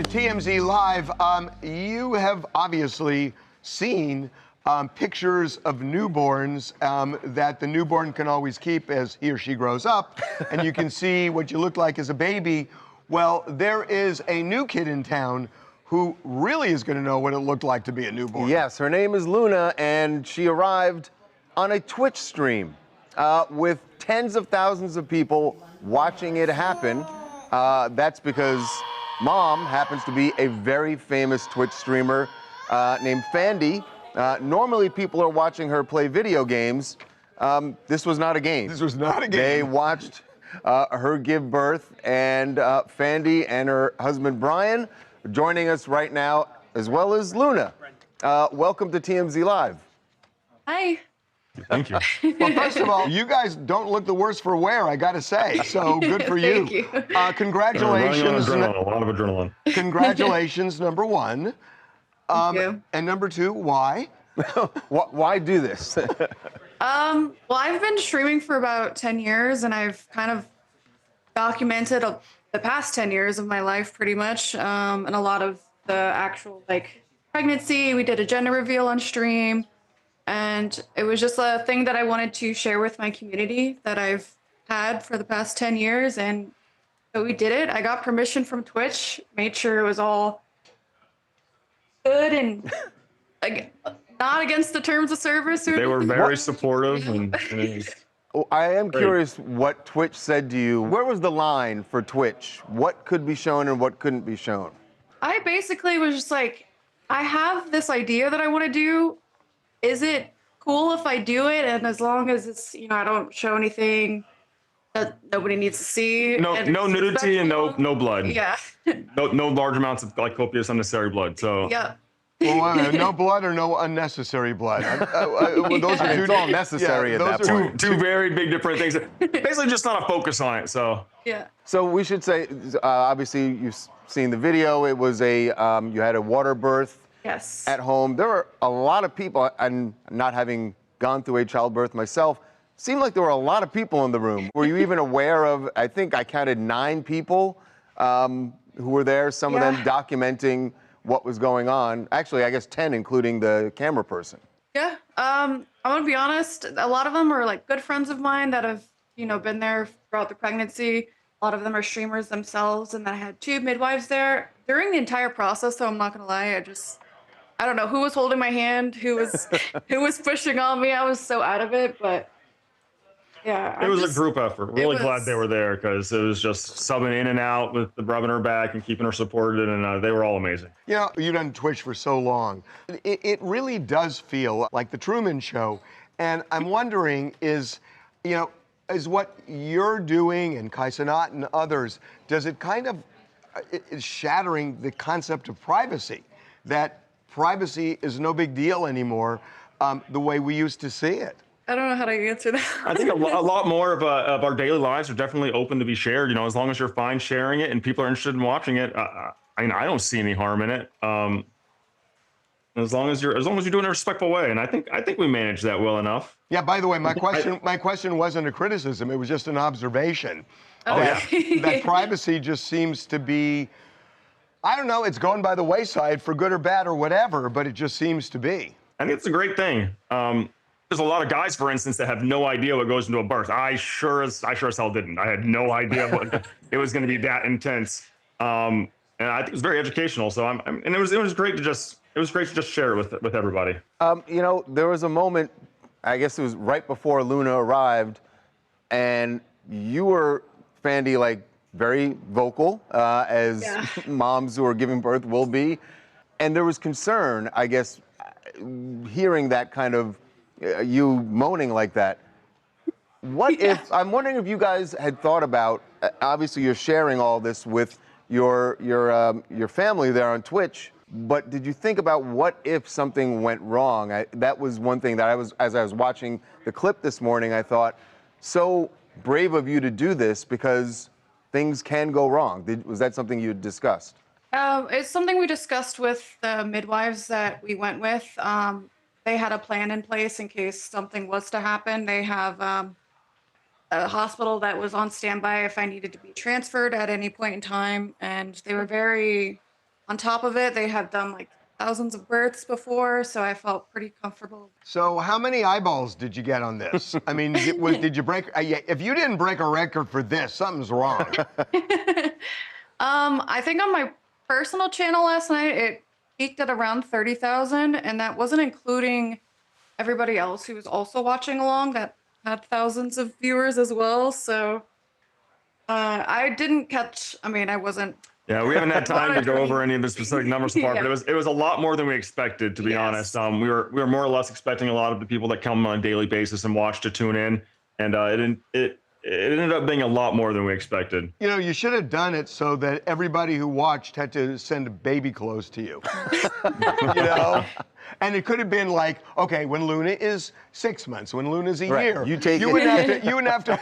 to TMZ Live. You have obviously seen pictures of newborns that the newborn can always keep as he or she grows up, and you can see what you look like as a baby. Well, there is a new kid in town who really is going to know what it looked like to be a newborn. Yes, her name is Luna, and she arrived on a Twitch stream with tens of thousands of people watching it happen. That's because Mom happens to be a very famous Twitch streamer named Fandy. Normally, people are watching her play video games. This was not a game. This was not a game. They watched her give birth, and Fandy and her husband Brian are joining us right now, as well as Luna. Welcome to TMZ Live. Hi. Thank you. Well, first of all, you guys don't look the worse for wear, I gotta say. So good for you. Thank you. Congratulations. A lot of adrenaline. Congratulations, number one. Thank you. And number two, why? Why do this? Well, I've been streaming for about 10 years, and I've kind of documented the past 10 years of my life, pretty much, and a lot of the actual, like, pregnancy. We did a gender reveal on stream, and it was just a thing that I wanted to share with my community that I've had for the past 10 years, and so we did it. I got permission from Twitch, made sure it was all good and like not against the terms of service. Or They were very supportive, and it was Well, I am Great. curious what Twitch said to you. Where was the line for Twitch? What could be shown and what couldn't be shown? I basically was just like, I have this idea that I want to do. Is it cool if I do it? And as long as it's, I don't show anything that nobody needs to see. no and it's nudity and respectful. no blood. Yeah. No large amounts of like copious unnecessary blood. So Yeah. Well, wait a minute, no blood or no unnecessary blood? Well, those are two. It's all necessary at those that are point. two very big different things. Basically, just not a focus on it. So Yeah. So we should say, obviously you've seen the video. It was you had a water birth Yes. at home. There were a lot of people, and not having gone through a childbirth myself, seemed like there were a lot of people in the room. Were you even aware of, I think I counted 9 people who were there, some of them Yeah. documenting what was going on. Actually, I guess 10, including the camera person. Yeah. I'm gonna be honest. A lot of them are like good friends of mine that have, been there throughout the pregnancy. A lot of them are streamers themselves, and then I had 2 midwives there during the entire process. So I'm not gonna lie. I don't know who was holding my hand, who was pushing on me. I was so out of it, but yeah. it was a group effort. Really glad was- they were there because it was just subbing in and out with the rubbing her back and keeping her supported, and they were all amazing. You've done Twitch for so long. It really does feel like the Truman Show. And I'm wondering is what you're doing and Kai Cenat and others, does it kind of, is shattering the concept of privacy, that privacy is no big deal anymore the way we used to see it? I don't know how to answer that. I think a lot more of our daily lives are definitely open to be shared. As long as you're fine sharing it and people are interested in watching it. I don't see any harm in it. As long as you're doing it in a respectful way, and I think we managed that well enough. Yeah, by the way, my question wasn't a criticism, it was just an observation. Oh, That privacy just seems to be, I don't know, it's going by the wayside for good or bad or whatever, but it just seems to be. I think it's a great thing. There's a lot of guys, for instance, that have no idea what goes into a birth. I sure as hell didn't. I had no idea what it was going to be that intense. And I think it was very educational. So and it was great to just share it with everybody. There was a moment, I guess it was right before Luna arrived, and you were, Fandy, like very vocal, as Yeah. moms who are giving birth will be. And there was concern, I guess, hearing that kind of, you moaning like that. What if, I'm wondering if you guys had thought about, obviously you're sharing all this with your family there on Twitch, but did you think about what if something went wrong? That was one thing that as I was watching the clip this morning, I thought, so brave of you to do this because things can go wrong. Was that something you had discussed? It's something we discussed with the midwives that we went with. They had a plan in place in case something was to happen. They have a hospital that was on standby if I needed to be transferred at any point in time. And they were very on top of it, they had done like thousands of births before, so I felt pretty comfortable. So how many eyeballs did you get on this? I mean, did you break? If you didn't break a record for this, something's wrong. I think on my personal channel last night, it peaked at around 30,000, and that wasn't including everybody else who was also watching along that had thousands of viewers as well. So I didn't catch, I mean, I wasn't. Yeah, we haven't had time to go over any of the specific numbers so far, but it was a lot more than we expected, to be honest. We were more or less expecting a lot of the people that come on a daily basis and watch to tune in, and it ended up being a lot more than we expected. You know, you should have done it so that everybody who watched had to send baby clothes to you. You know? And it could have been like, okay, when Luna is 6 months, when Luna's a year, you take you wouldn't have to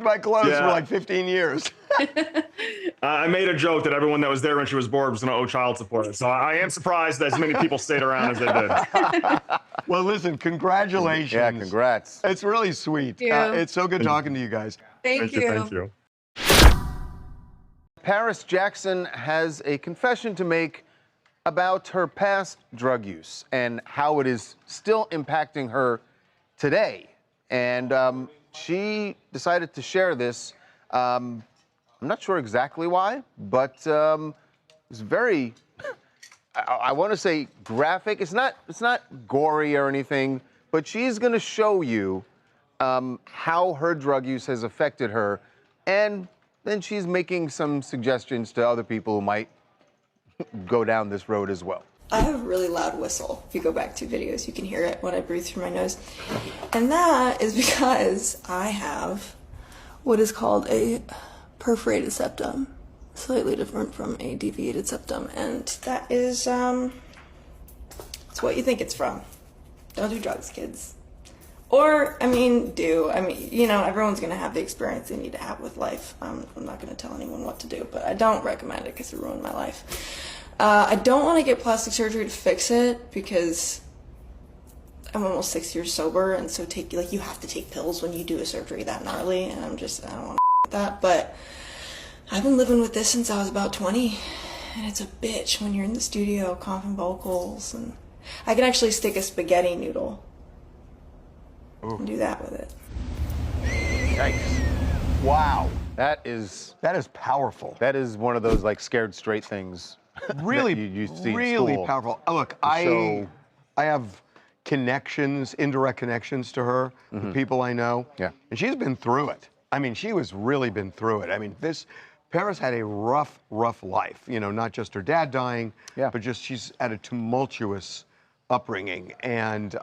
buy clothes for like 15 years. I made a joke that everyone that was there when she was born was going to owe child support. So I am surprised that as many people stayed around as they did. Well, listen, congratulations. Yeah, congrats. It's really sweet. It's so good talking to you guys. Thank you. Thank you. Paris Jackson has a confession to make about her past drug use and how it is still impacting her today. And she decided to share this. I'm not sure exactly why, but it's very, I want to say graphic. It's not gory or anything, but she's going to show you how her drug use has affected her. And then she's making some suggestions to other people who might go down this road as well. I have a really loud whistle. If you go back 2 videos, you can hear it when I breathe through my nose. And that is because I have what is called a perforated septum, slightly different from a deviated septum. And that is, it's what you think it's from. Don't do drugs, kids. Or, I mean, do. I mean, you know, everyone's going to have the experience they need to have with life. I'm not going to tell anyone what to do, but I don't recommend it because it ruined my life. I don't want to get plastic surgery to fix it because I'm almost 6 years sober, and so you have to take pills when you do a surgery that gnarly, and I don't want to that. But I've been living with this since I was about 20, and it's a bitch when you're in the studio comping vocals, and I can actually stick a spaghetti noodle and do that with it. Yikes. Wow. That is powerful. That is one of those like scared straight things. Really, you see really in school. powerful. Look, I have connections, indirect connections to her, the people I know. Yeah. And she's been through it. I mean, she was really been through it. I mean, Paris had a rough life. You know, not just her dad dying, but just she's had a tumultuous upbringing. And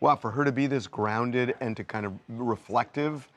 wow, for her to be this grounded and to kind of reflective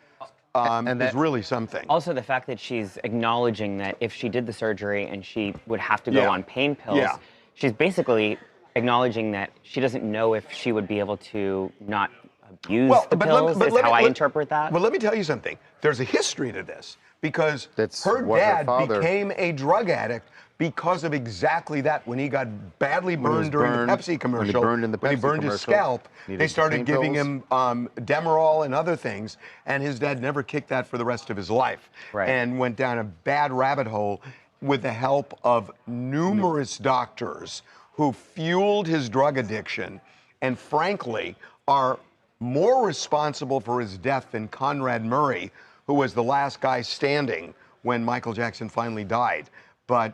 is really something. Also, the fact that she's acknowledging that if she did the surgery and she would have to go on pain pills, she's basically acknowledging that she doesn't know if she would be able to not abuse the pills, is how I interpret that. But let me tell you something. There's a history to this because That's her what her dad father- became a drug addict because of exactly that. When he got badly burned during the Pepsi commercial, when he burned his scalp, they started giving him Demerol and other things, and his dad never kicked that for the rest of his life, and went down a bad rabbit hole with the help of numerous doctors who fueled his drug addiction, and frankly, are more responsible for his death than Conrad Murray, who was the last guy standing when Michael Jackson finally died. But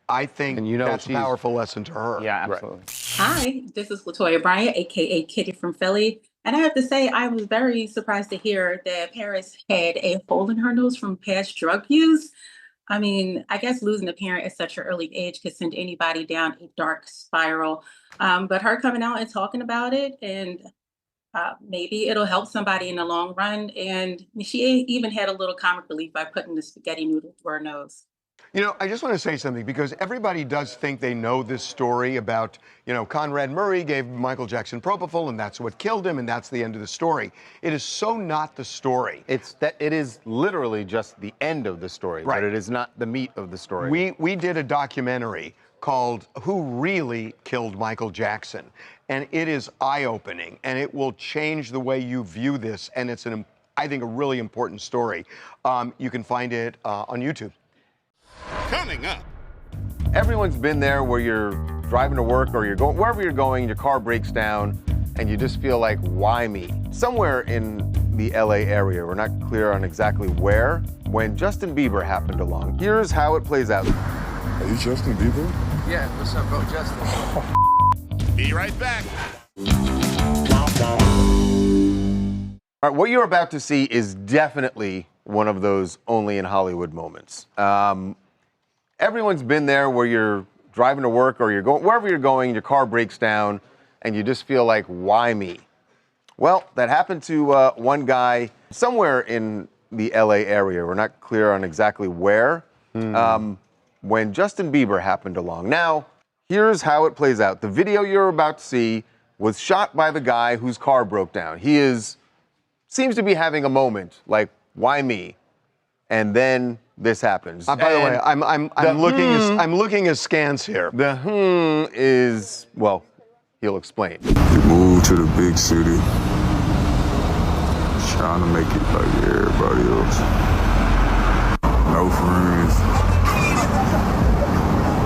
I think that's a powerful lesson to her. Yeah, absolutely. Hi, this is Latoya Bryant, aka Kitty from Philly. And I have to say, I was very surprised to hear that Paris had a hole in her nose from past drug use. I mean, I guess losing a parent at such an early age could send anybody down a dark spiral. But her coming out and talking about it, and maybe it'll help somebody in the long run. And she even had a little comic relief by putting the spaghetti noodle through her nose. You know, I just want to say something because everybody does think they know this story about, you know, Conrad Murray gave Michael Jackson propofol and that's what killed him and that's the end of the story. It is so not the story. It is literally just the end of the story, but it is not the meat of the story. We did a documentary called Who Really Killed Michael Jackson, and it is eye-opening and it will change the way you view this, and it's I think a really important story. You can find it on YouTube. Coming up, Everyone's been there where you're driving to work or you're going wherever you're going, your car breaks down, and you just feel like, why me? Somewhere in the LA area, we're not clear on exactly where, when Justin Bieber happened along. Here's how it plays out. Are you Justin Bieber? Yeah, what's up, bro? Justin. Be right back. All right, what you're about to see is definitely one of those only in Hollywood moments. Everyone's been there where you're driving to work or you're going wherever you're going, your car breaks down, and you just feel like, why me? Well, that happened to one guy somewhere in the LA area. We're not clear on exactly where, when Justin Bieber happened along. Now, here's how it plays out. The video you're about to see was shot by the guy whose car broke down. He seems to be having a moment, like, why me? And then this happens. By the way, I'm looking askance here. The is, well, he'll explain. You moved to the big city, trying to make it like everybody else. No friends.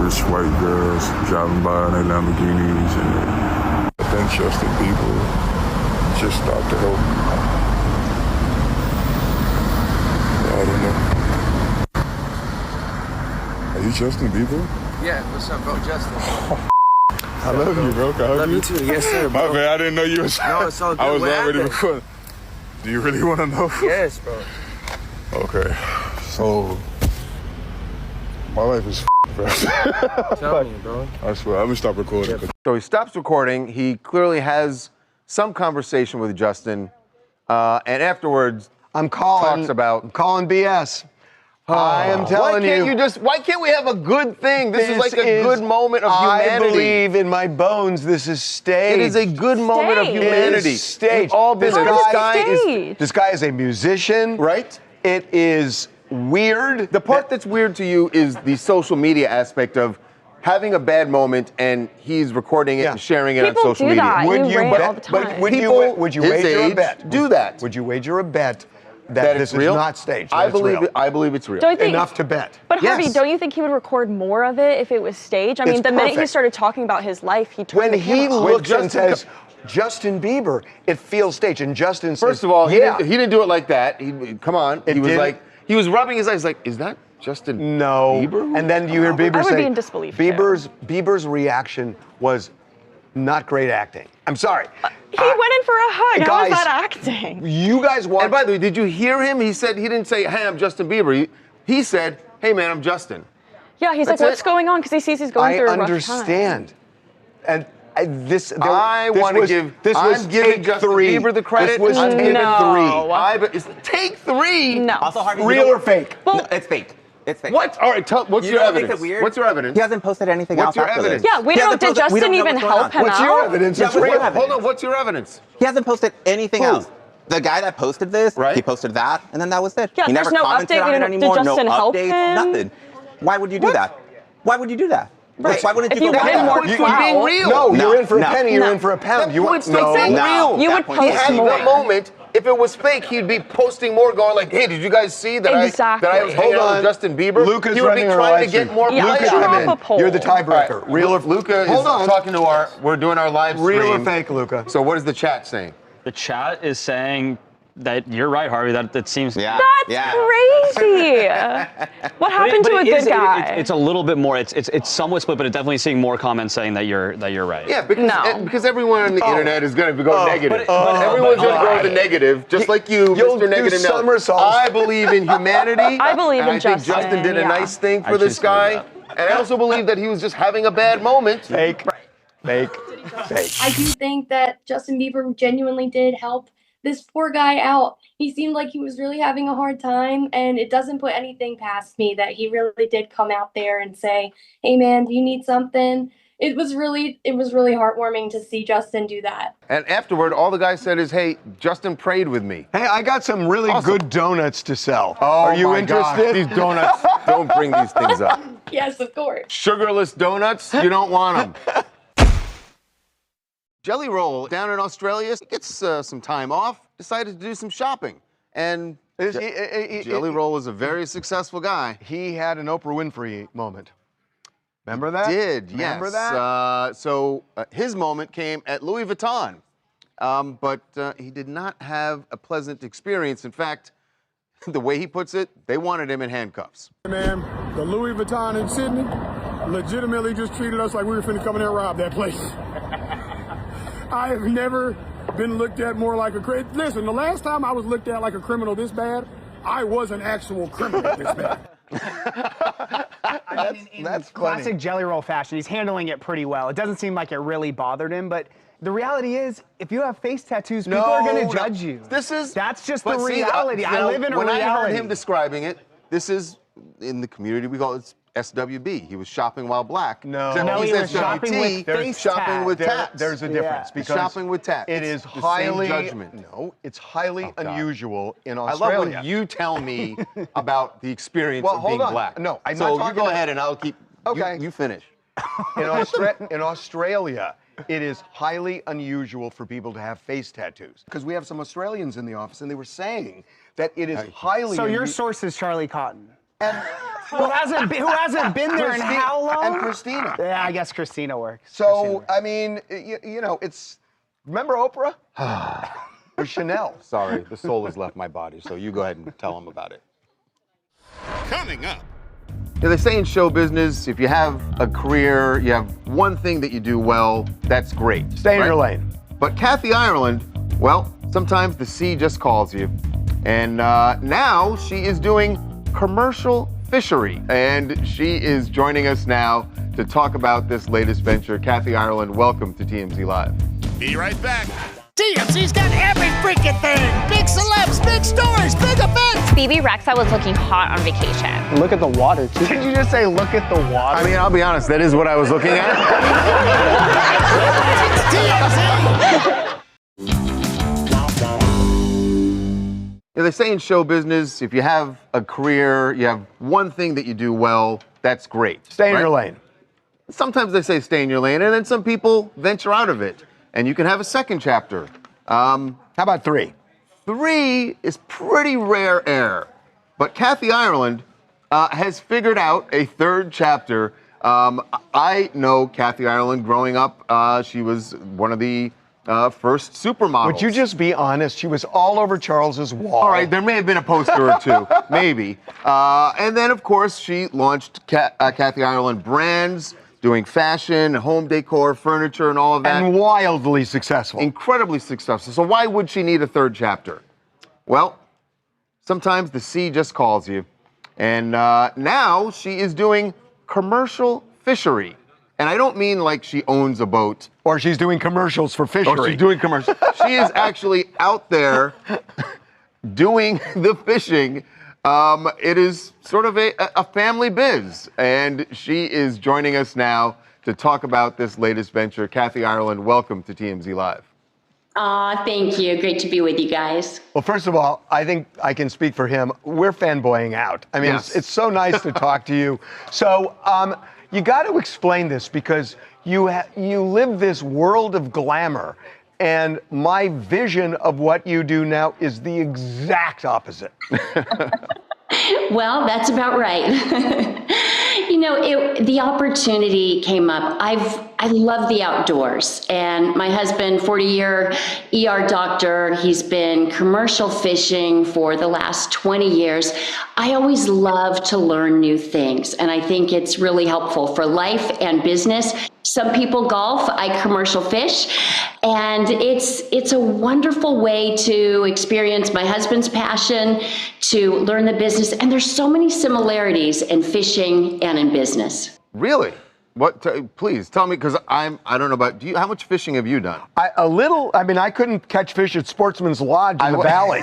Rich white girls driving by in their Lamborghinis, and I think Justin Bieber just stopped to help me. I don't know. Are you Justin Bieber? Yeah, what's up, bro? Justin. I love you, bro. Can I hug Love you too. Yes, sir, bro. My bad, I didn't know you was. No, it's all good. I was What already happened? recording. Do you really want to know? Yes, bro. Okay. So, my life is bro. Tell me, bro. I swear, I'm gonna stop recording. So he stops recording. He clearly has some conversation with Justin, and afterwards, I'm calling BS. I am telling why can't we have a good thing? This is like a good moment of humanity. I believe in my bones this is staged. It is a good moment of humanity. It is staged. All this guy is a musician. Right? It is weird. The part that's weird to you is the social media aspect of having a bad moment and he's recording it and sharing it on social media. That. Would you rant all bet? the But time. would you wager a bet? Do that. Would you wager a bet that this is real? not staged? I believe it's real. Don't you think, Enough to bet. But Harvey, Yes. don't you think he would record more of it if it was staged? I mean, It's the minute he perfect. started talking about his life, he turned When the he camera off. looks and says, Justin Bieber, it feels staged. And Justin says, First of all, he yeah. didn't do it like that. Come on. It He was didn't? like, he was rubbing his eyes like, is that Justin No. Bieber? And then you hear Bieber I would say, be in disbelief, too. Bieber's reaction was not great acting. I'm sorry. He went in for a hug. How guys, was that acting? You guys watch. And by the way, did you hear him? He didn't say, hey, I'm Justin Bieber. He said, hey, man, I'm Justin. Yeah, he's That's like, what's it. going on? Because he sees he's going through a rough time. understand. And I'm giving Justin Bieber the credit. This was I'm take giving three. Take three? No. Also, Harvey, Real or fake? No, it's fake. It's fake. What? All right, what's You your know what makes evidence? it weird? What's your evidence? He hasn't posted anything What's else your after evidence? this. Yeah, we He don't. hasn't Did posted- we Justin don't know even what's going help on. him What's out? your evidence? Yeah, It's what's your real. evidence? Hold on, what's your evidence? He hasn't posted anything Who? else. The guy that posted this, Right. he posted that, and then that was it. Yeah, he there's never no commented update. on it Did anymore. Justin no help updates, him? nothing. Why would you do that? Why would you do that? Right. Like, why wouldn't If you you go wanted back? more You're clout. being real. No, No, you're in for a no. penny, you're No. in for a pound. You want no, Exactly. no. You That would point He post had more. the moment. If it was fake, he'd be posting more, going like, "Hey, did you guys see that Exactly. I was hanging Hold out on. with Justin Bieber?" Luca's he would be running our trying live to get stream. more. Yeah, Luca, let's chime drop in. a poll. You're the tiebreaker. Real or Luca Hold is on. talking to we're doing our live stream. Real or fake, Luca? So what is the chat saying? The chat is saying that you're right, Harvey. That it seems. Yeah. That's crazy. What happened to a good guy? It's a little bit more. It's somewhat split, but it's definitely seeing more comments saying that you're right. Yeah, because everyone on the internet is going to go negative. but- Everyone's going to go right. with the negative, just like you, You'll Mr. do Negative. Now, somersaults. I believe in humanity. I believe and in I think Justin, Justin did a yeah. nice thing I for this just believe guy. And I also believe that he was just having a bad moment. Fake. Fake. Fake. I do think that Justin Bieber genuinely did help this poor guy out. He seemed like he was really having a hard time, and it doesn't put anything past me that he really did come out there and say, "Hey man, do you need something?" It was really heartwarming to see Justin do that. And afterward, all the guy said is, "Hey, Justin prayed with me." Hey, I got some really good donuts to sell. Oh, Are you my gosh, interested? these donuts, don't bring these things up. Yes, of course. Sugarless donuts, you don't want them. Jelly Roll down in Australia gets some time off, decided to do some shopping. And Jelly Roll is a very successful guy. He had an Oprah Winfrey moment Remember that? Did, yes. Remember that? So his moment came at Louis Vuitton, but he did not have a pleasant experience. In fact, the way he puts it, they wanted him in handcuffs. Man, the Louis Vuitton in Sydney legitimately just treated us like we were finna come in there and rob that place. I have never been looked at more like a criminal. Listen, the last time I was looked at like a criminal this bad, I was an actual criminal this bad. I mean, in classic Jelly Roll fashion, he's handling it pretty well. It doesn't seem like it really bothered him, but the reality is, if you have face tattoos, people are going to judge you. That's just the reality. I live in a reality. When I heard him describing it, this is, in the community, we call it SWB. He was shopping while black. No, he was shopping with face shopping with tats. There's a difference because shopping with tats. It is the highly same judgment. No, it's highly unusual in I Australia. love when you tell me about the experience of being hold on. black. No, I'm so not you talking go about- ahead and I'll keep. Okay. You finish. In Australia, it is highly unusual for people to have face tattoos. Because we have some Australians in the office, and they were saying that it is highly. So your source is Charlie Cotton. Who hasn't been there in how long? And Christina. Yeah, I guess Christina works. So, I mean, you know, it's. Remember Oprah? Or Chanel? Sorry, the soul has left my body, so you go ahead and tell them about it. Coming up. They say in show business, if you have a career, you have one thing that you do well, that's great. Stay in your lane. But Kathy Ireland, well, sometimes the sea just calls you. And now she is doing commercial fishery. And she is joining us now to talk about this latest venture. Kathy Ireland, welcome to TMZ Live. Be right back. TMZ's got every freaking thing. Big celebs, big stories, big events. Phoebe Rexha was looking hot on vacation. Look at the water, too. Did you just say, look at the water? I mean, I'll be honest, that is what I was looking at. They say in show business, if you have a career, you have one thing that you do well, that's great. Stay in your lane. Sometimes they say stay in your lane, and then some people venture out of it, and you can have a second chapter. How about 3? 3 is pretty rare air, but Kathy Ireland has figured out a third chapter. I know Kathy Ireland growing up. She was one of the first supermodels. Would you just be honest? She was all over Charles's wall. All right, there may have been a poster or two, maybe. And then, of course, she launched Kathy Ireland brands, doing fashion, home decor, furniture, and all of that. And wildly successful. Incredibly successful. So why would she need a third chapter? Well, sometimes the sea just calls you. And now she is doing commercial fishery. And I don't mean like she owns a boat. Or she's doing commercials for fishery. Or she's doing commercials. She is actually out there doing the fishing. It is sort of a family biz. And she is joining us now to talk about this latest venture. Kathy Ireland, welcome to TMZ Live. Thank you. Great to be with you guys. Well, first of all, I think I can speak for him. We're fanboying out. I mean, Yes. it's so nice to talk to you. So you got to explain this because you live this world of glamour. And my vision of what you do now is the exact opposite. Well, that's about right. You know, the opportunity came up. I love the outdoors, and my husband, 40-year ER doctor, he's been commercial fishing for the last 20 years. I always love to learn new things, and I think it's really helpful for life and business. Some people golf, I commercial fish, and it's a wonderful way to experience my husband's passion, to learn the business, and there's so many similarities in fishing and in business. Really? What? Please tell me, because I don't know about. How much fishing have you done? A little. I mean, I couldn't catch fish at Sportsman's Lodge in the valley.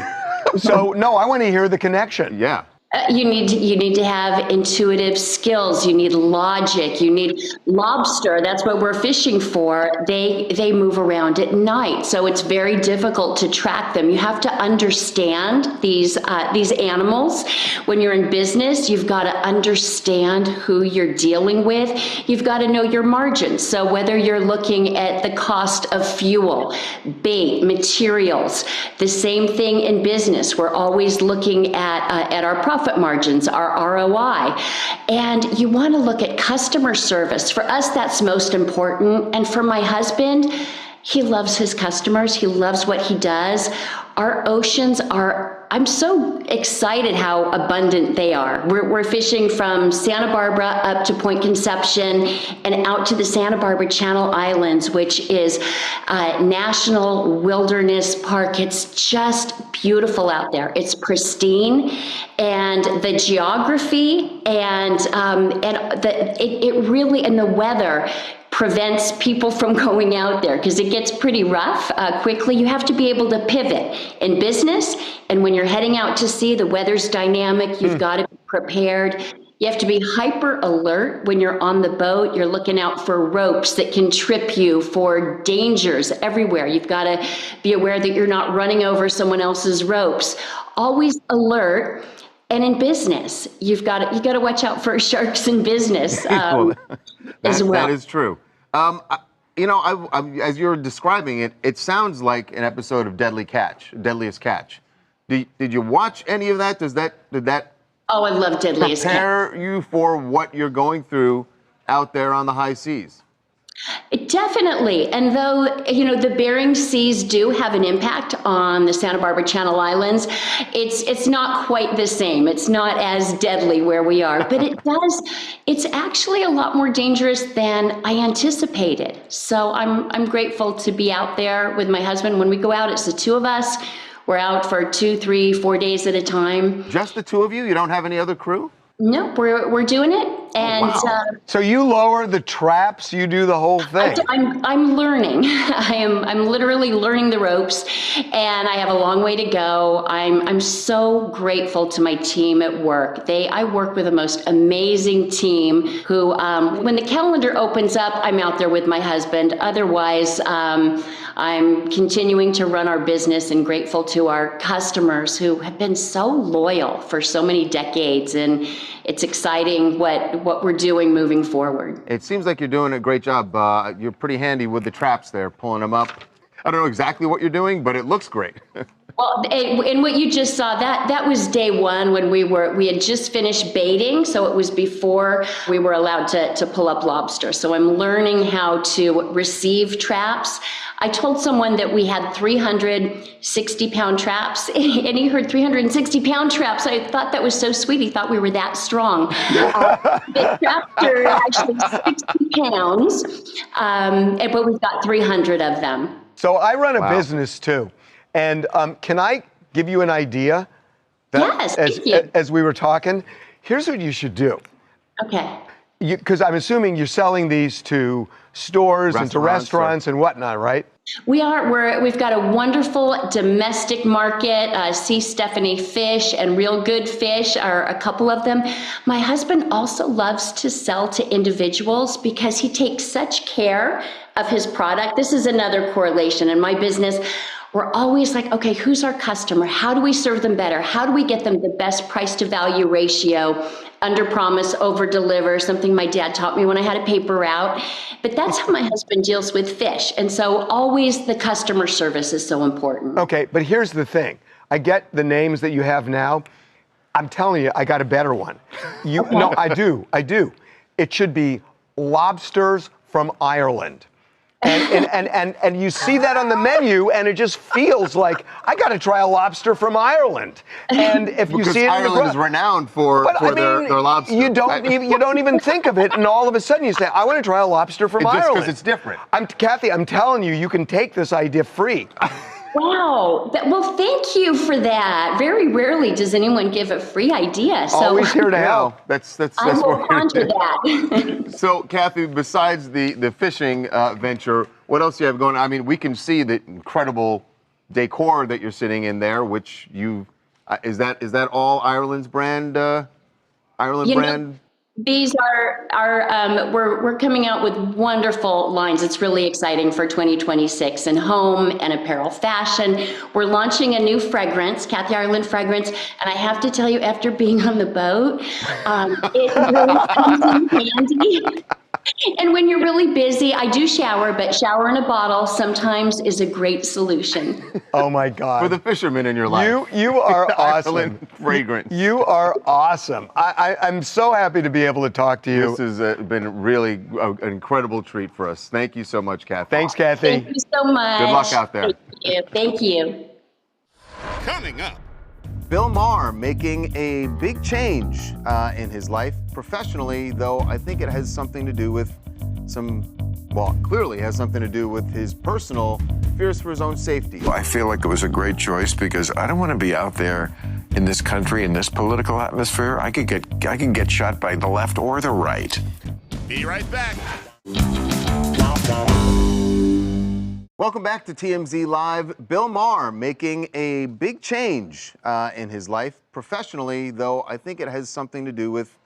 So no, I want to hear the connection. Yeah. You need to have intuitive skills. You need logic. You need lobster. That's what we're fishing for. They move around at night, so it's very difficult to track them. You have to understand these animals. When you're in business, you've got to understand who you're dealing with. You've got to know your margins. So whether you're looking at the cost of fuel, bait, materials, the same thing in business. We're always looking at our profit profit margins, our ROI. And you want to look at customer service. For us, that's most important. And for my husband, he loves his customers. He loves what he does. Our oceans are, I'm so excited how abundant they are. We're fishing from Santa Barbara up to Point Conception and out to the Santa Barbara Channel Islands, which is a national wilderness park. It's just beautiful out there. It's pristine, and the geography and it really, and the weather prevents people from going out there because it gets pretty rough quickly. You have to be able to pivot in business. And when you're heading out to sea, the weather's dynamic. You've got to be prepared. You have to be hyper alert when you're on the boat. You're looking out for ropes that can trip you, for dangers everywhere. You've got to be aware that you're not running over someone else's ropes. Always alert. And in business, you got to watch out for sharks in business as well. That is true. As you're describing it, it sounds like an episode of Deadliest Catch. Did you watch any of that? Did that? Oh, I love Deadliest Catch. Prepare you for what you're going through out there on the high seas? Definitely. And though, the Bering Seas do have an impact on the Santa Barbara Channel Islands, it's not quite the same. It's not as deadly where we are, but it's actually a lot more dangerous than I anticipated. So I'm grateful to be out there with my husband. When we go out, it's the two of us. We're out for 2, 3, 4 days at a time. Just the two of you? You don't have any other crew? No, we're doing it. And so you lower the traps, you do the whole thing. I'm learning. I'm literally learning the ropes, and I have a long way to go. I'm so grateful to my team at work. I work with the most amazing team who, when the calendar opens up, I'm out there with my husband. Otherwise, I'm continuing to run our business, and grateful to our customers who have been so loyal for so many decades. And it's exciting what we're doing moving forward. It seems like you're doing a great job. You're pretty handy with the traps there, pulling them up. I don't know exactly what you're doing, but it looks great. Well, and what you just saw, that was day one when we had just finished baiting. So it was before we were allowed to pull up lobster. So I'm learning how to receive traps. I told someone that we had 360-pound traps, and he heard 360-pound traps. I thought that was so sweet. He thought we were that strong. The traps are actually 60 pounds, but we've got 300 of them. So I run a business too. And can I give you an idea? Yes, thank you. As we were talking, here's what you should do. Okay. Because I'm assuming you're selling these to stores and to restaurants and whatnot, right? We are. We've got a wonderful domestic market. See Stephanie Fish and Real Good Fish are a couple of them. My husband also loves to sell to individuals because he takes such care of his product. This is another correlation in my business. We're always like, okay, who's our customer? How do we serve them better? How do we get them the best price to value ratio? Under promise, over deliver, something my dad taught me when I had a paper route. But that's how my husband deals with fish. And so always the customer service is so important. Okay, but here's the thing. I get the names that you have now. I'm telling you, I got a better one. No, I do. It should be lobsters from Ireland. And you see that on the menu, and it just feels like I got to try a lobster from Ireland. And if you see it, Ireland is renowned for their lobster. You don't even think of it, and all of a sudden you say, "I want to try a lobster from Ireland." Just because it's different. Kathy, I'm telling you, you can take this idea free. Wow. Well, thank you for that. Very rarely does anyone give a free idea. So always here to help. That's I will ponder that. So, Kathy, besides the fishing venture, what else do you have going on? I mean, we can see the incredible decor that you're sitting in there, which is that all Ireland's brand? These are we're coming out with wonderful lines. It's really exciting for 2026 in home and apparel fashion. We're launching a new fragrance, Kathy Ireland fragrance, and I have to tell you, after being on the boat, it really comes in handy. And when you're really busy, I do shower, but shower in a bottle sometimes is a great solution. Oh my God. For the fisherman in your life. You are awesome. Fragrance. You are awesome. I'm so happy to be able to talk to you. This has been really an incredible treat for us. Thank you so much, Kathy. Thanks, Kathy. Thank you so much. Good luck out there. Thank you. Thank you. Coming up. Bill Maher making a big change in his life professionally, though I think it has something to do with clearly has something to do with his personal fears for his own safety. I feel like it was a great choice because I don't want to be out there in this country, in this political atmosphere. I could get shot by the left or the right. Be right back. Welcome back to TMZ Live. Bill Maher making a big change in his life professionally, though I think it has something to do with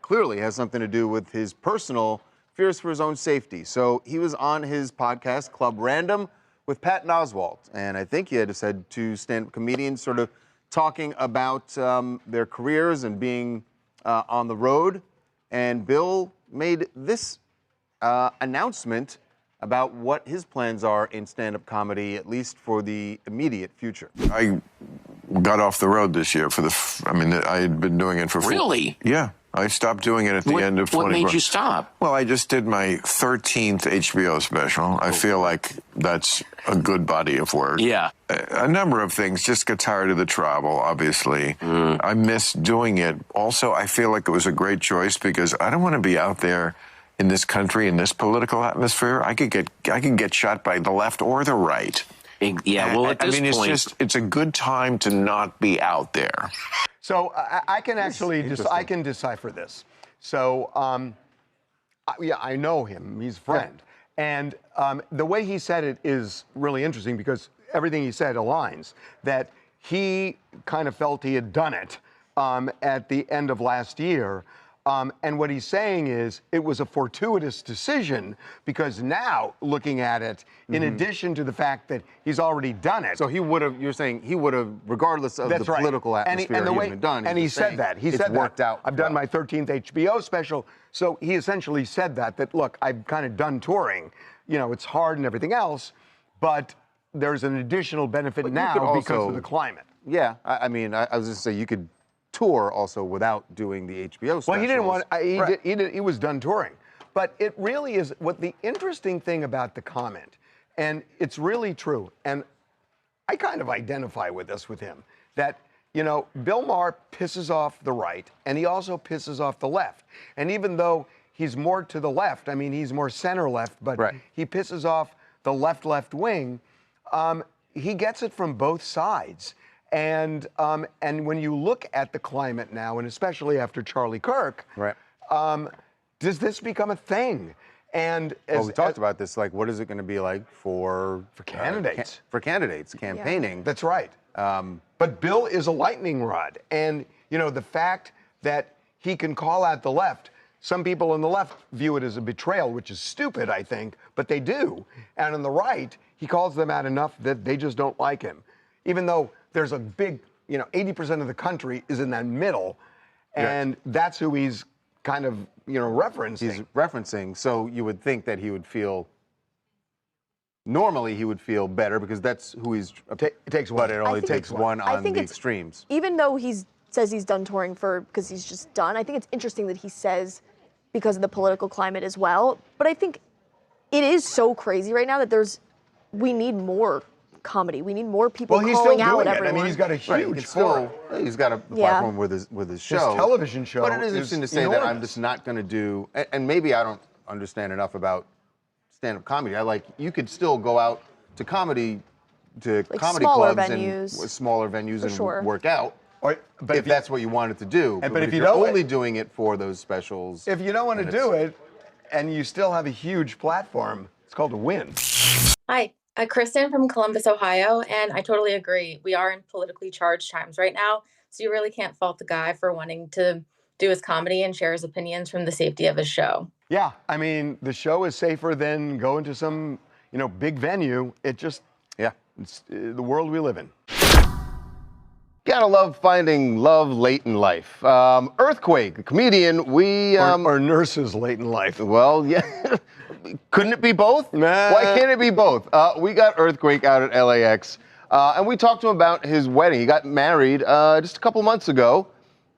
clearly has something to do with his personal fears for his own safety. So he was on his podcast, Club Random, with Patton Oswalt. And I think he had said to stand-up comedians sort of talking about their careers and being on the road. And Bill made this announcement about what his plans are in stand-up comedy, at least for the immediate future. I got off the road this year I had been doing it for Really? Yeah. I stopped doing it at the end of 20. What made you stop? Well, I just did my 13th HBO special. I feel like that's a good body of work. Yeah. A number of things. Just got tired of the travel, obviously. I miss doing it. Also, I feel like it was a great choice because I don't want to be out there in this country, in this political atmosphere. I could get shot by the left or the right. Yeah, well, at this point, it's a good time to not be out there. So I can actually I can decipher this. So I know him. He's a friend, and the way he said it is really interesting because everything he said aligns. That he kind of felt he had done it at the end of last year. And what he's saying is it was a fortuitous decision because now, looking at it, in addition to the fact that he's already done it. So he would have, you're saying, he would have, regardless of the political atmosphere he had been done. And he said that. He said worked out. I've done my 13th HBO special. So he essentially said that look, I've kind of done touring. You know, it's hard and everything else, but there's an additional benefit now because of the climate. Yeah, I mean, I was just saying you could tour also without doing the HBO specials. Well, he didn't want. He was done touring, but it really is. What the interesting thing about the comment, and it's really true, and I kind of identify with this with him. That Bill Maher pisses off the right, and he also pisses off the left. And even though he's more to the left, I mean, he's more center left, but he pisses off the left wing. He gets it from both sides. And when you look at the climate now, and especially after Charlie Kirk, does this become a thing? And we talked about this. Like, what is it going to be like for candidates? For candidates campaigning. Yeah. That's right. But Bill is a lightning rod, and the fact that he can call out the left. Some people on the left view it as a betrayal, which is stupid, I think, but they do. And on the right, he calls them out enough that they just don't like him, even though there's a big, 80% of the country is in that middle, and that's who he's kind of, referencing. He's referencing, so you would think that he would feel, normally he would feel better because that's who he's, it takes one. But it only takes one on the extremes. Even though says he's done touring because he's just done, I think it's interesting that he says because of the political climate as well, but I think it is so crazy right now that we need more comedy. We need more people calling out everyone. I mean, he's got a huge he's got a platform with his show. His television show. But it is interesting to say that I'm just not going to do, and maybe I don't understand enough about stand-up comedy. You could still go out to comedy clubs and smaller venues and work out. But if that's what you wanted to do. But if you're only doing it for those specials. If you don't want to do it, and you still have a huge platform, it's called a win. Hi. Kristen from Columbus, Ohio, and I totally agree. We are in politically charged times right now, so you really can't fault the guy for wanting to do his comedy and share his opinions from the safety of his show. Yeah, I mean, the show is safer than going to some, big venue. It just, it's the world we live in. Gotta love finding love late in life. Earthquake, the comedian, or nurses late in life. Well, yeah. Couldn't it be both? Nah. Why can't it be both? We got Earthquake out at LAX, and we talked to him about his wedding. He got married just a couple months ago,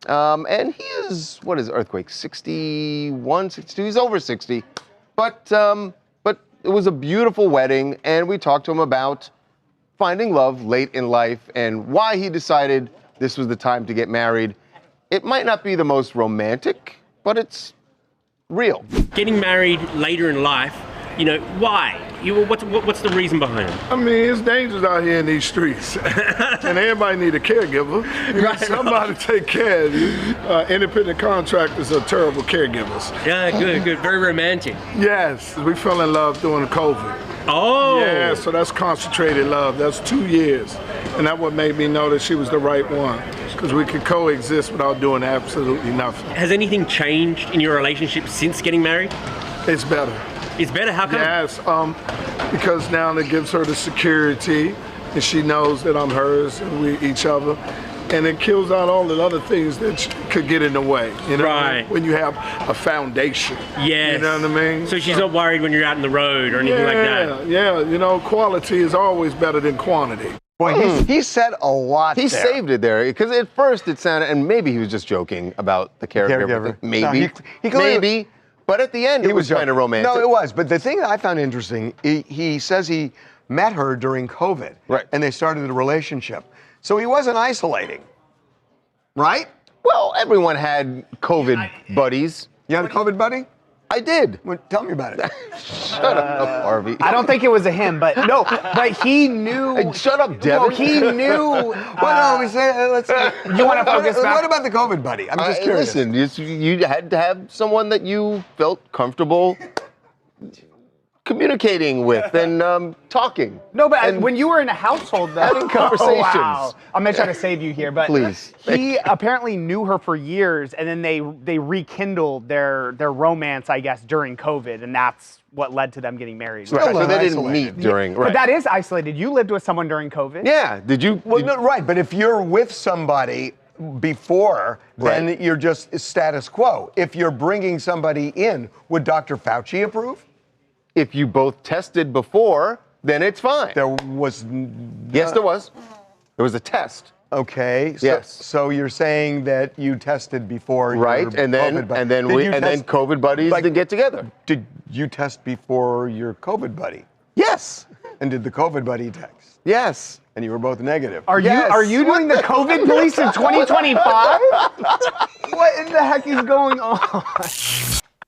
and he is, what is Earthquake, 61, 62? He's over 60. But it was a beautiful wedding, and we talked to him about finding love late in life and why he decided this was the time to get married. It might not be the most romantic, but it's real. Getting married later in life, why? What's the reason behind it? I mean, it's dangerous out here in these streets, and everybody need a caregiver. You need somebody to take care of you. Independent contractors are terrible caregivers. Yeah, good. Very romantic. Yes, we fell in love during COVID. Oh. Yeah, so that's concentrated love. That's 2 years, and that's what made me know that she was the right one, because we could coexist without doing absolutely nothing. Has anything changed in your relationship since getting married? It's better. It's better? How come? Yes, because now it gives her the security, and she knows that I'm hers and we each other, and it kills out all the other things that could get in the way. Right. When you have a foundation. Yes. You know what I mean? So she's not worried when you're out on the road or anything like that. Yeah. Quality is always better than quantity. Boy, he said a lot He there. saved it there, because at first it sounded, and maybe he was just joking about the caregiver. Maybe. No, he clearly- maybe. But at the end, it was kind of romantic. No, it was. But the thing that I found interesting, he says he met her during COVID. Right. And they started a relationship. So he wasn't isolating. Right? Well, everyone had COVID buddies. You had a COVID buddy? I did. Well, tell me about it. Shut up, Harvey. I don't think it was a him, but no, but he knew. Hey, shut up, Devin. Well, he knew. Well, no, we say, let's. You want to focus back? What about the COVID buddy? I'm just curious. Listen, you had to have someone that you felt comfortable communicating with and talking. No, but when you were in a household, though, having conversations. Oh, wow. I'm gonna try to save you here, but please. He apparently knew her for years, and then they rekindled their romance, I guess, during COVID, and that's what led to them getting married. Right. So they didn't meet during. Right. But that is isolated. You lived with someone during COVID. Yeah. Did you? Well, no, right. But if you're with somebody before, then you're just status quo. If you're bringing somebody in, would Dr. Fauci approve? If you both tested before, then it's fine. There was. Yes, there was. There was a test. Okay. So, Yes. So you're saying that you tested before, right? Your And then COVID buddy. and then Did we you and test, then COVID buddies like, did get together. Did you test before your COVID buddy? Yes. And did the COVID buddy text? Yes. And you were both negative. Are you doing the COVID police in 2025? What in the heck is going on?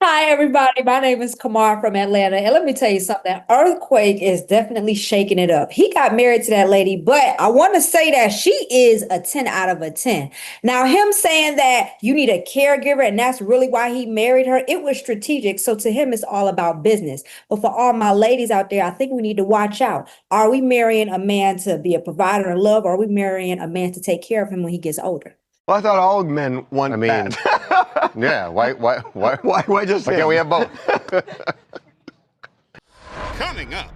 Hi, everybody. My name is Maher from Atlanta. And let me tell you something. Earthquake is definitely shaking it up. He got married to that lady, but I want to say that she is a 10 out of a 10. Now, him saying that you need a caregiver and that's really why he married her, it was strategic. So to him, it's all about business. But for all my ladies out there, I think we need to watch out. Are we marrying a man to be a provider and love, or are we marrying a man to take care of him when he gets older? Well, I thought all men want that. Yeah. Why just why can't we have both? Coming up.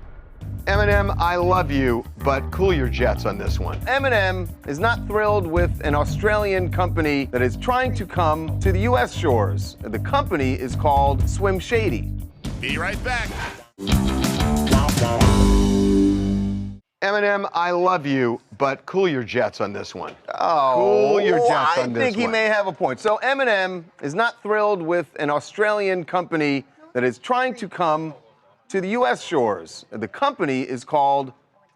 Eminem, I love you, but cool your jets on this one. Eminem is not thrilled with an Australian company that is trying to come to the U.S. shores. The company is called Swim Shady. Be right back. Eminem, I love you, but cool your jets on this one. Oh, cool your jets on this one. I think he may have a point. So Eminem is not thrilled with an Australian company that is trying to come to the U.S. shores. The company is called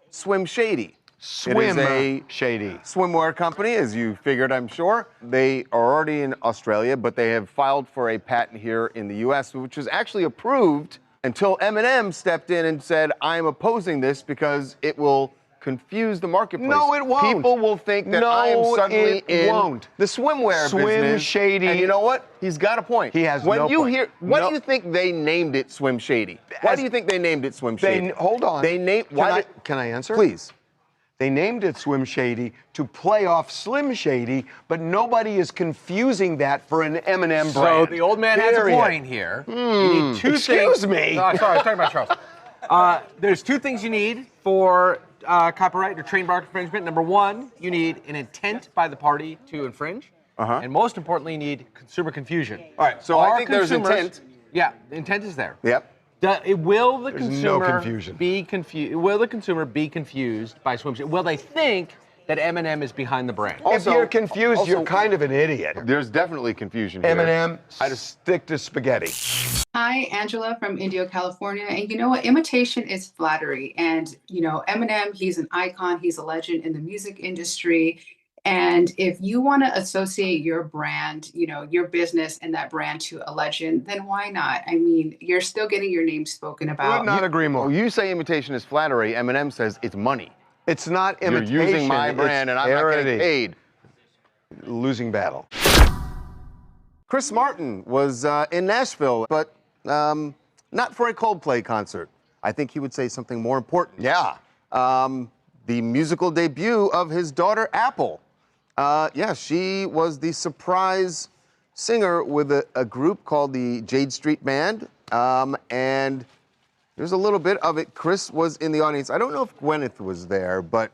Swim Shady. It is a Shady swimwear company, as you figured, I'm sure. They are already in Australia, but they have filed for a patent here in the U.S., which was actually approved until Eminem stepped in and said, I'm opposing this because it will confuse the marketplace. No, it won't. People will think that I am suddenly in the swimwear Swim business. Shady. And you know what? He's got a point. He has when no you point. hear, Why do you think they named it Swim Shady? Why do you think they named it Swim Shady? Hold on. They named. Can I answer? Please. They named it Swim Shady to play off Slim Shady, but nobody is confusing that for an Eminem brand. So the old man has a point here. You need two things. Excuse me. No, sorry, I was talking about Charles. There's two things you need for copyright or trademark infringement, number one, you need an intent by the party to infringe. And most importantly, you need consumer confusion. All right, so I think there's intent. Yeah, the intent is there. Yep. Will the There's consumer no confusion. be confused? Will the consumer be confused by swimsuit? Will they think that Eminem is behind the brand? If you're confused, you're kind of an idiot. There's definitely confusion here. Eminem, I just stick to spaghetti. Hi, Angela from Indio, California. And you know what? Imitation is flattery. And, you know, Eminem, he's an icon. He's a legend in the music industry. And if you want to associate your brand, you know, your business and that brand to a legend, then why not? I mean, you're still getting your name spoken about. Would not agree more. You say imitation is flattery. Eminem says it's money. It's not imitation. You're using my brand and I'm not getting paid. Losing battle. Chris Martin was in Nashville, but not for a Coldplay concert. I think he would say something more important. Yeah. The musical debut of his daughter, Apple. Yeah, she was the surprise singer with a group called the Jade Street Band. And there's a little bit of it. Chris was in the audience. I don't know if Gwyneth was there, but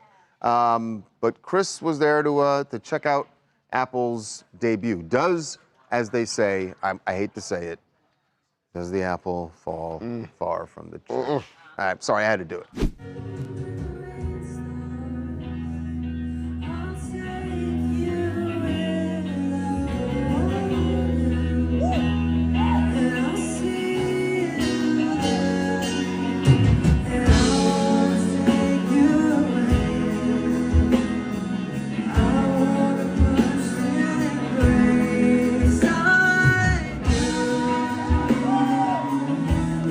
Chris was there to check out Apple's debut. Does, as they say, I hate to say it, does the apple fall far from the tree? I'm sorry, I had to do it.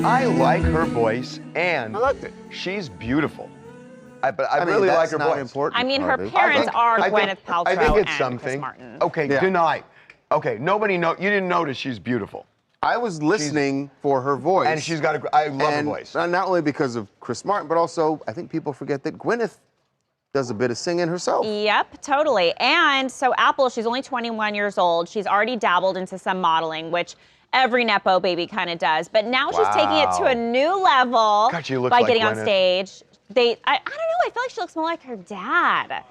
I like her voice, and I liked it. She's beautiful. But I really like her voice. Important, I mean, her parents are Gwyneth Paltrow I think it's and something. Chris Martin. Okay, deny. Okay, nobody know. You didn't notice she's beautiful. I was listening for her voice. And she's got I love her voice. Not only because of Chris Martin, but also I think people forget that Gwyneth does a bit of singing herself. Yep, totally. And so Apple, she's only 21 years old. She's already dabbled into some modeling, which every Nepo baby kind of does. But now she's taking it to a new level by getting on stage. I don't know, I feel like she looks more like her dad.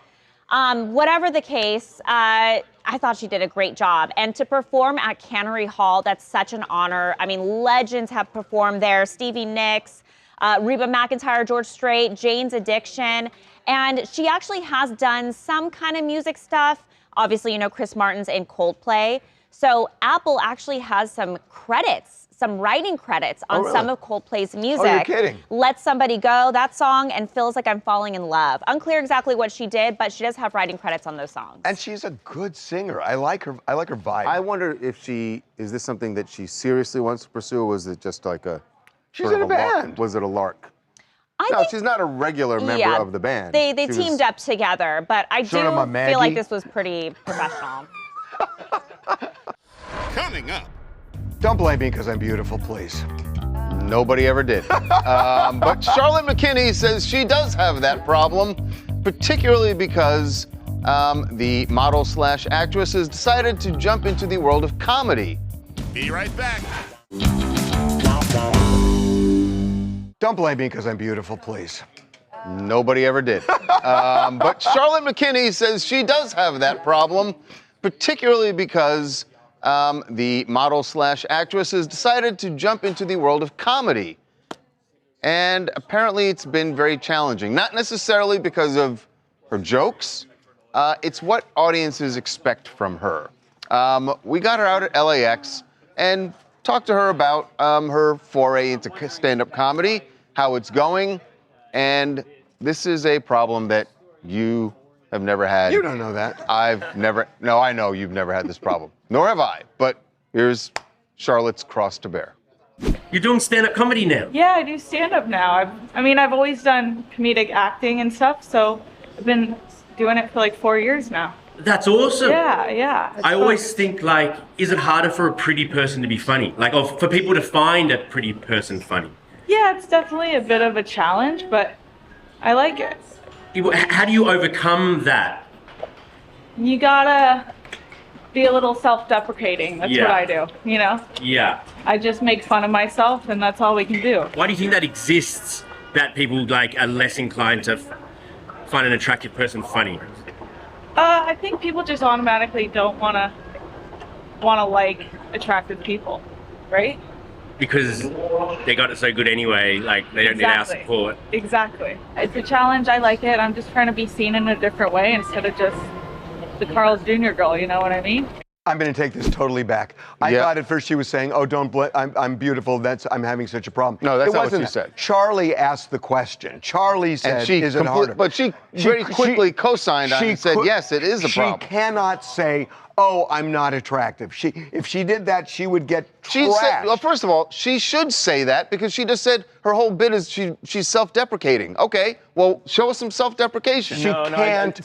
Whatever the case, I thought she did a great job. And to perform at Cannery Hall, that's such an honor. I mean, legends have performed there. Stevie Nicks, Reba McEntire, George Strait, Jane's Addiction. And she actually has done some kind of music stuff. Obviously, you know, Chris Martin's in Coldplay. So Apple actually has some credits, some writing credits on some of Coldplay's music. Oh, you're kidding. Let Somebody Go, that song, and Feels Like I'm Falling in Love. Unclear exactly what she did, but she does have writing credits on those songs. And she's a good singer. I like her vibe. I wonder if is this something that she seriously wants to pursue, or was it just like a... She's in a band. Was it a lark? No, she's not a regular member of the band. They teamed up together, but I do feel like this was pretty professional. Coming up. Don't blame me because I'm beautiful, please. Nobody ever did. But Charlotte McKinney says she does have that problem, particularly because the model/actress has decided to jump into the world of comedy. Be right back. Don't blame me because I'm beautiful, please. Nobody ever did. But Charlotte McKinney says she does have that problem, particularly because the model/actress has decided to jump into the world of comedy. And apparently it's been very challenging. Not necessarily because of her jokes, it's what audiences expect from her. We got her out at LAX and talked to her about her foray into stand-up comedy, how it's going, and this is a problem that you have never had. You don't know that. No, I know you've never had this problem. Nor have I, but here's Charlotte's cross to bear. You're doing stand-up comedy now? Yeah, I do stand-up now. I've always done comedic acting and stuff, so I've been doing it for like 4 years now. That's awesome. Yeah. I always think, like, is it harder for a pretty person to be funny? Like, or for people to find a pretty person funny? Yeah, it's definitely a bit of a challenge, but I like it. How do you overcome that? You gotta be a little self-deprecating. That's what I do, you know? Yeah. I just make fun of myself, and that's all we can do. Why do you think that exists, that people, like, are less inclined to find an attractive person funny? I think people just automatically don't wanna like attractive people, right? Because they got it so good anyway, like they don't need our support. Exactly. It's a challenge. I like it. I'm just trying to be seen in a different way instead of just the Carl's Jr. girl. You know what I mean? I'm going to take this totally back. I thought at first she was saying, "Oh, don't I'm beautiful. I'm having such a problem." No, that's not what she that. said. Charlie asked the question. Charlie said, "Is it harder?" But she very quickly co-signed on it and said, "Yes, it is a problem." She cannot say, "Oh, I'm not attractive." If she did that, she would get trashed. Well, first of all, she should say that because she just said her whole bit is she's self-deprecating. Okay, well, show us some self-deprecation. She can't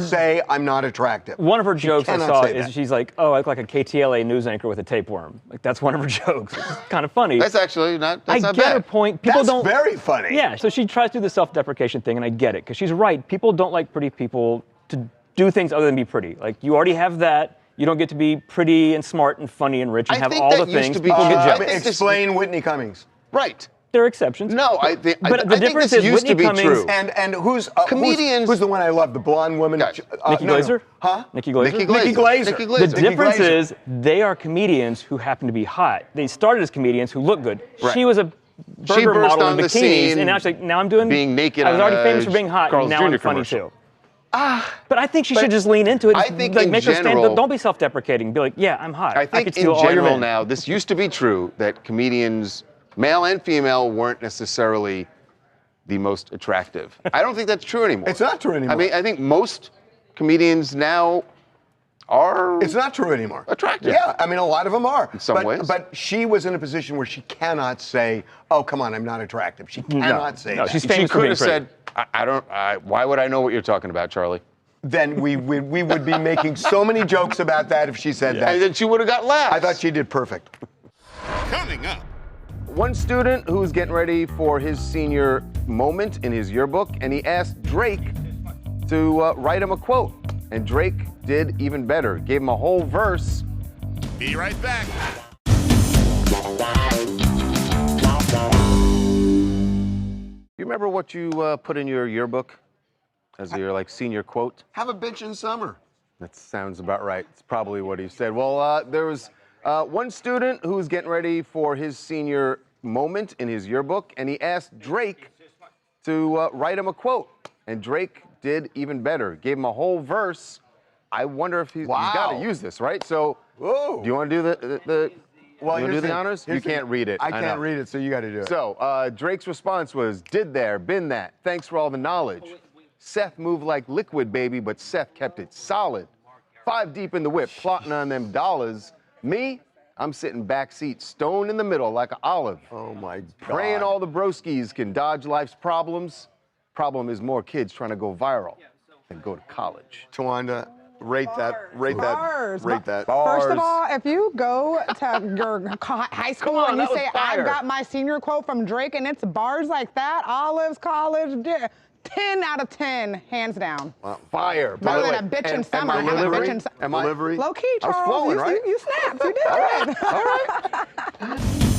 say, "I'm not attractive." One of her jokes I saw is she's like, "Oh, I look like a KTLA news anchor with a tapeworm." Like that's one of her jokes. It's kind of funny. That's actually not. That's not I get bad. her point. People don't. Very funny. Yeah. So she tries to do the self-deprecation thing, and I get it because she's right. People don't like pretty people to do things other than be pretty. Like you already have that. You don't get to be pretty and smart and funny and rich and have all the things. People get jealous. Explain Whitney Cummings. Right. There are exceptions. No, but the difference is used Whitney to be Cummings true. And who's comedians? Who's the one I love? The blonde woman. Nikki Glaser? Huh? Nikki Glaser? Nikki Glaser. The difference is they are comedians who happen to be hot. They started as comedians who look good. Right. She was a burger burst model on in the bikinis, scene and now she's like, now I'm doing being naked. I was on already famous for being hot, Carl's and now I'm Jr. funny commercial. too. But I think she should just lean into it. I think like, in make general, her stand. Don't be self-deprecating. Be like, yeah, I'm hot. I think could steal in all your general men. now, this used to be true that comedians, male and female, weren't necessarily the most attractive. I don't think that's true anymore. It's not true anymore. I mean, I think most comedians now are. It's not true anymore. Attractive. Yeah, I mean, a lot of them are. In some ways. But she was in a position where she cannot say, "Oh, come on, I'm not attractive." She cannot say that. She's She famous for could being have pretty. said, I don't. Why would I know what you're talking about, Charlie? Then we would be making so many jokes about that if she said that. And then she would have got laughs. I thought she did perfect. Coming up. One student who's getting ready for his senior moment in his yearbook, and he asked Drake to write him a quote. And Drake did even better. Gave him a whole verse. Be right back. You remember what you put in your yearbook as your senior quote? Have a bitch in summer. That sounds about right. It's probably what he said. Well, there was one student who's getting ready for his senior moment in his yearbook, and he asked Drake to write him a quote. And Drake did even better. Gave him a whole verse. I wonder if he's got to use this, right? So, do you want to do the Well, you want to do the honors? You can't read it. I can't read it, so you got to do it. So, Drake's response was, did there, been that, thanks for all the knowledge. Seth moved like liquid, baby, but Seth kept it solid. 5 deep in the whip, plotting on them dollars. Me, I'm sitting backseat, stoned in the middle like an olive. Oh, my God. Praying all the broskies can dodge life's problems. Problem is more kids trying to go viral than go to college. Tawanda, rate that. First of all, if you go to your high school and you say, I've got my senior quote from Drake, and it's bars like that, Olives, college, 10 out of 10, hands down. Fire. Better than a bitch in summer. Have a bitch in summer. Delivery? Low key, Charles. I was flowing, right? You snapped. You did good. All right.